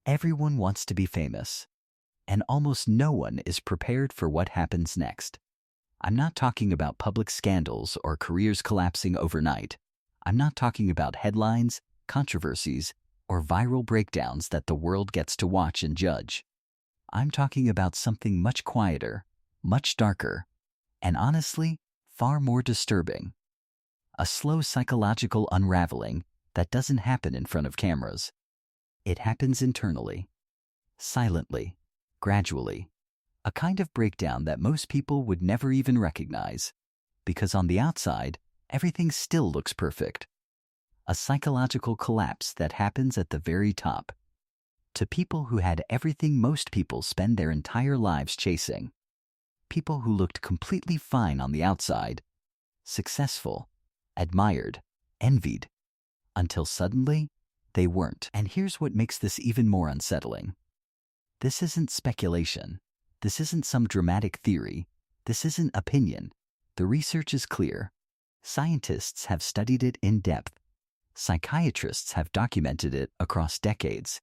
Everyone wants to be famous, and almost no one is prepared for what happens next. I'm not talking about public scandals or careers collapsing overnight. I'm not talking about headlines, controversies, or viral breakdowns that the world gets to watch and judge. I'm talking about something much quieter, much darker, and honestly, far more disturbing. A slow psychological unraveling that doesn't happen in front of cameras. It happens internally, silently, gradually. A kind of breakdown that most people would never even recognize, because on the outside, everything still looks perfect. A psychological collapse that happens at the very top. To people who had everything most people spend their entire lives chasing. People who looked completely fine on the outside, successful, admired, envied, until suddenly, they weren't. And here's what makes this even more unsettling. This isn't speculation. This isn't some dramatic theory. This isn't opinion. The research is clear. Scientists have studied it in depth. Psychiatrists have documented it across decades.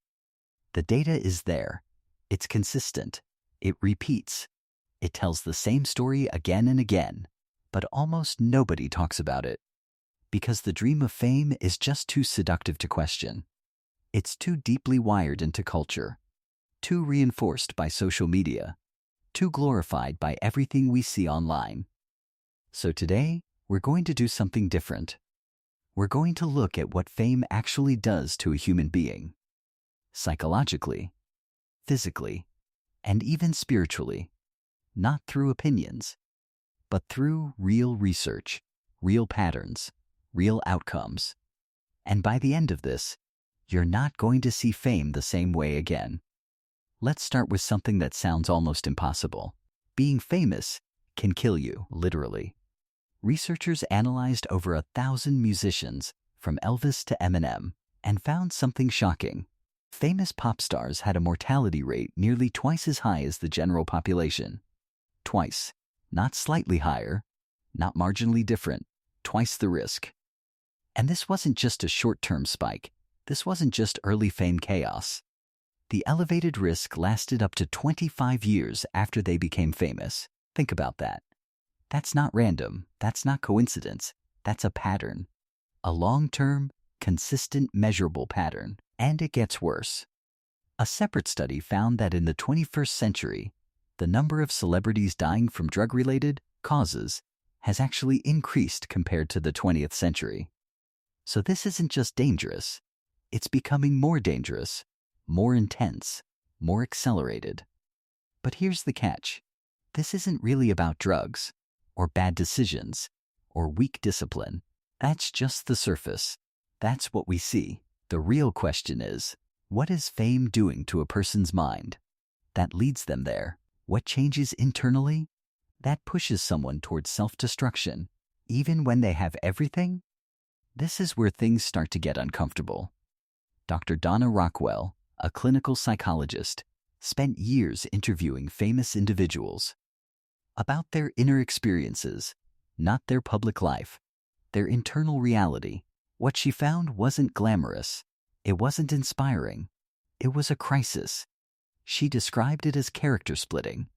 The data is there. It's consistent. It repeats. It tells the same story again and again, but almost nobody talks about it. Because the dream of fame is just too seductive to question. It's too deeply wired into culture, too reinforced by social media, too glorified by everything we see online. So today, we're going to do something different. We're going to look at what fame actually does to a human being. Psychologically, physically, and even spiritually. Not through opinions, but through real research, real patterns, real outcomes. And by the end of this, you're not going to see fame the same way again. Let's start with something that sounds almost impossible. Being famous can kill you, literally. Researchers analyzed over 1,000 musicians, from Elvis to Eminem, and found something shocking. Famous pop stars had a mortality rate nearly twice as high as the general population. Twice. Not slightly higher, not marginally different, twice the risk. And this wasn't just a short-term spike. This wasn't just early fame chaos. The elevated risk lasted up to 25 years after they became famous. Think about that. That's not random. That's not coincidence. That's a pattern. A long-term, consistent, measurable pattern. And it gets worse. A separate study found that in the 21st century, the number of celebrities dying from drug-related causes has actually increased compared to the 20th century. So this isn't just dangerous. It's becoming more dangerous, more intense, more accelerated. But here's the catch. This isn't really about drugs, or bad decisions, or weak discipline. That's just the surface. That's what we see. The real question is, what is fame doing to a person's mind? That leads them there. What changes internally? That pushes someone towards self-destruction, even when they have everything? This is where things start to get uncomfortable. Dr. Donna Rockwell, a clinical psychologist, spent years interviewing famous individuals about their inner experiences, not their public life, their internal reality. What she found wasn't glamorous. It wasn't inspiring. It was a crisis. She described it as character splitting,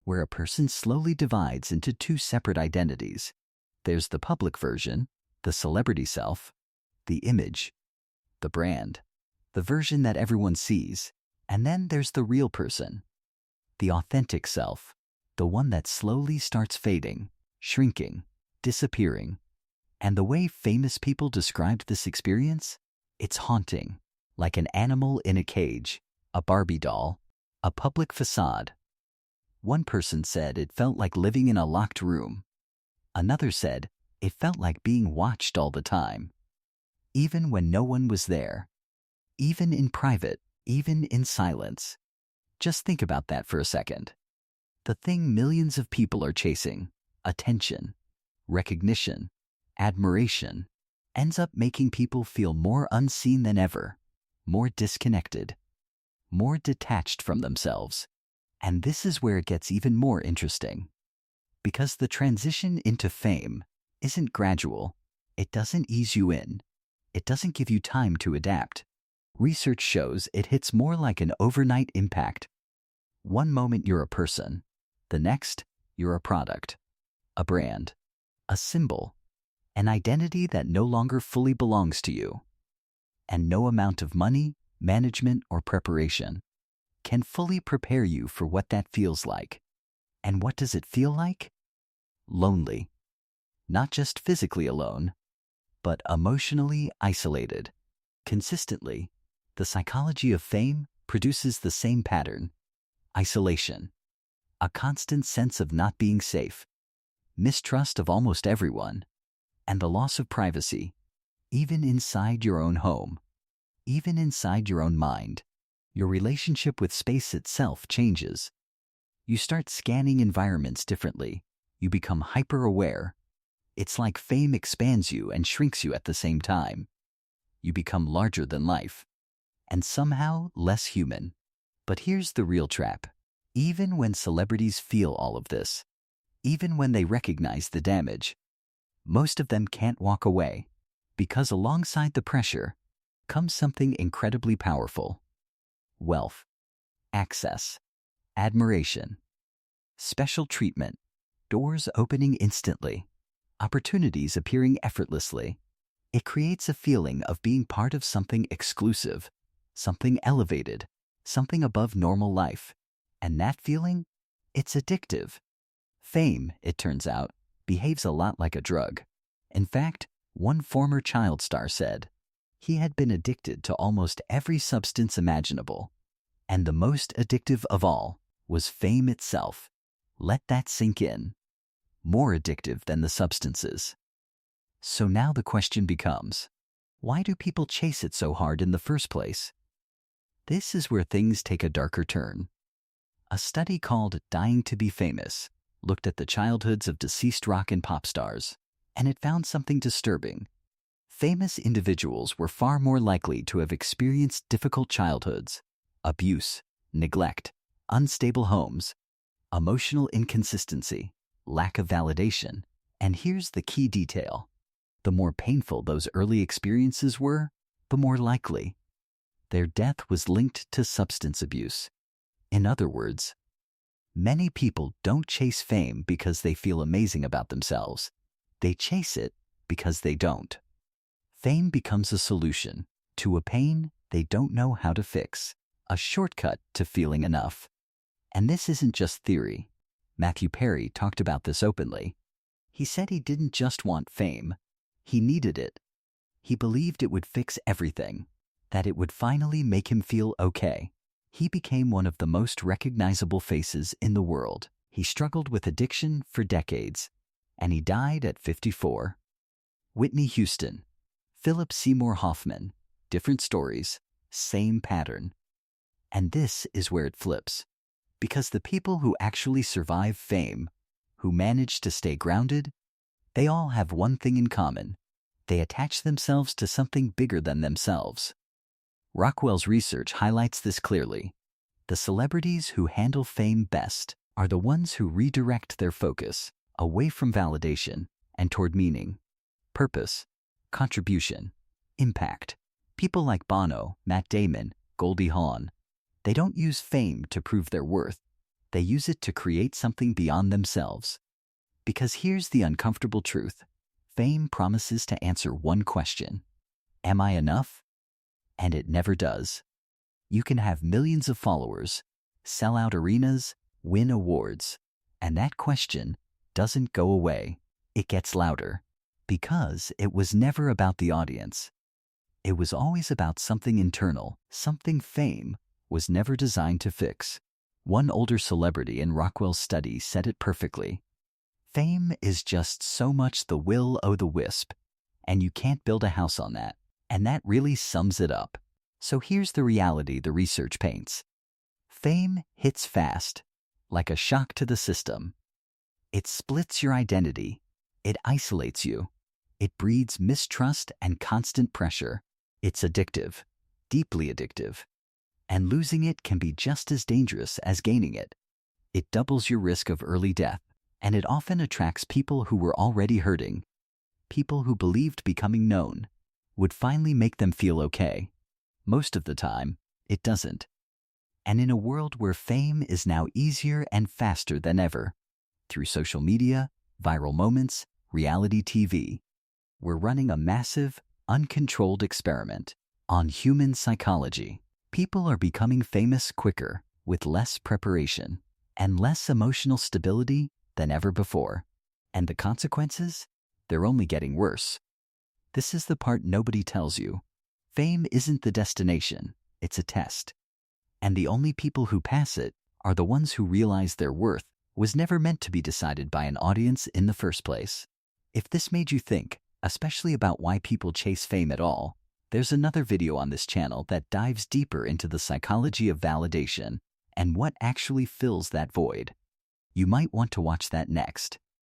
where a person slowly divides into two separate identities. There's the public version, the celebrity self, the image, the brand, the version that everyone sees, and then there's the real person, the authentic self, the one that slowly starts fading, shrinking, disappearing. And the way famous people described this experience, it's haunting, like an animal in a cage, a Barbie doll, a public facade. One person said it felt like living in a locked room. Another said it felt like being watched all the time, even when no one was there, even in private, even in silence. Just think about that for a second. The thing millions of people are chasing, attention, recognition, admiration, ends up making people feel more unseen than ever, more disconnected, more detached from themselves. And this is where it gets even more interesting. Because the transition into fame isn't gradual. It doesn't ease you in. It doesn't give you time to adapt. Research shows it hits more like an overnight impact. One moment you're a person, the next you're a product, a brand, a symbol, an identity that no longer fully belongs to you. And no amount of money, management, or preparation can fully prepare you for what that feels like. And what does it feel like? Lonely. Not just physically alone, but emotionally isolated. Consistently, the psychology of fame produces the same pattern: isolation, a constant sense of not being safe, mistrust of almost everyone, and the loss of privacy, even inside your own home, even inside your own mind. Your relationship with space itself changes. You start scanning environments differently. You become hyper-aware. It's like fame expands you and shrinks you at the same time. You become larger than life, and somehow less human. But here's the real trap. Even when celebrities feel all of this, even when they recognize the damage, most of them can't walk away, because alongside the pressure comes something incredibly powerful: wealth, access, admiration, special treatment, doors opening instantly, opportunities appearing effortlessly. It creates a feeling of being part of something exclusive, something elevated, something above normal life. And that feeling? It's addictive. Fame, it turns out, behaves a lot like a drug. In fact, one former child star said he had been addicted to almost every substance imaginable. And the most addictive of all was fame itself. Let that sink in. More addictive than the substances. So now the question becomes, why do people chase it so hard in the first place? This is where things take a darker turn. A study called Dying to be Famous looked at the childhoods of deceased rock and pop stars, and it found something disturbing. Famous individuals were far more likely to have experienced difficult childhoods, abuse, neglect, unstable homes, emotional inconsistency, lack of validation. And here's the key detail. The more painful those early experiences were, the more likely their death was linked to substance abuse. In other words, many people don't chase fame because they feel amazing about themselves. They chase it because they don't. Fame becomes a solution to a pain they don't know how to fix, a shortcut to feeling enough. And this isn't just theory. Matthew Perry talked about this openly. He said he didn't just want fame. He needed it. He believed it would fix everything, that it would finally make him feel okay. He became one of the most recognizable faces in the world. He struggled with addiction for decades, and he died at 54. Whitney Houston, Philip Seymour Hoffman, different stories, same pattern. And this is where it flips. Because the people who actually survive fame, who manage to stay grounded, they all have one thing in common. They attach themselves to something bigger than themselves. Rockwell's research highlights this clearly. The celebrities who handle fame best are the ones who redirect their focus away from validation and toward meaning, purpose, contribution, impact. People like Bono, Matt Damon, Goldie Hawn, they don't use fame to prove their worth. They use it to create something beyond themselves. Because here's the uncomfortable truth. Fame promises to answer one question: am I enough? And it never does. You can have millions of followers, sell out arenas, win awards, and that question doesn't go away. It gets louder. Because it was never about the audience. It was always about something internal, something fame was never designed to fix. One older celebrity in Rockwell's study said it perfectly. Fame is just so much the will-o'-the-wisp, and you can't build a house on that. And that really sums it up. So here's the reality the research paints. Fame hits fast, like a shock to the system. It splits your identity. It isolates you. It breeds mistrust and constant pressure. It's addictive, deeply addictive. And losing it can be just as dangerous as gaining it. It doubles your risk of early death, and it often attracts people who were already hurting, people who believed becoming known would finally make them feel okay. Most of the time, it doesn't. And in a world where fame is now easier and faster than ever, through social media, viral moments, reality TV, we're running a massive, uncontrolled experiment on human psychology. People are becoming famous quicker, with less preparation, and less emotional stability than ever before. And the consequences? They're only getting worse. This is the part nobody tells you. Fame isn't the destination, it's a test. And the only people who pass it are the ones who realize their worth was never meant to be decided by an audience in the first place. If this made you think, especially about why people chase fame at all, there's another video on this channel that dives deeper into the psychology of validation and what actually fills that void. You might want to watch that next.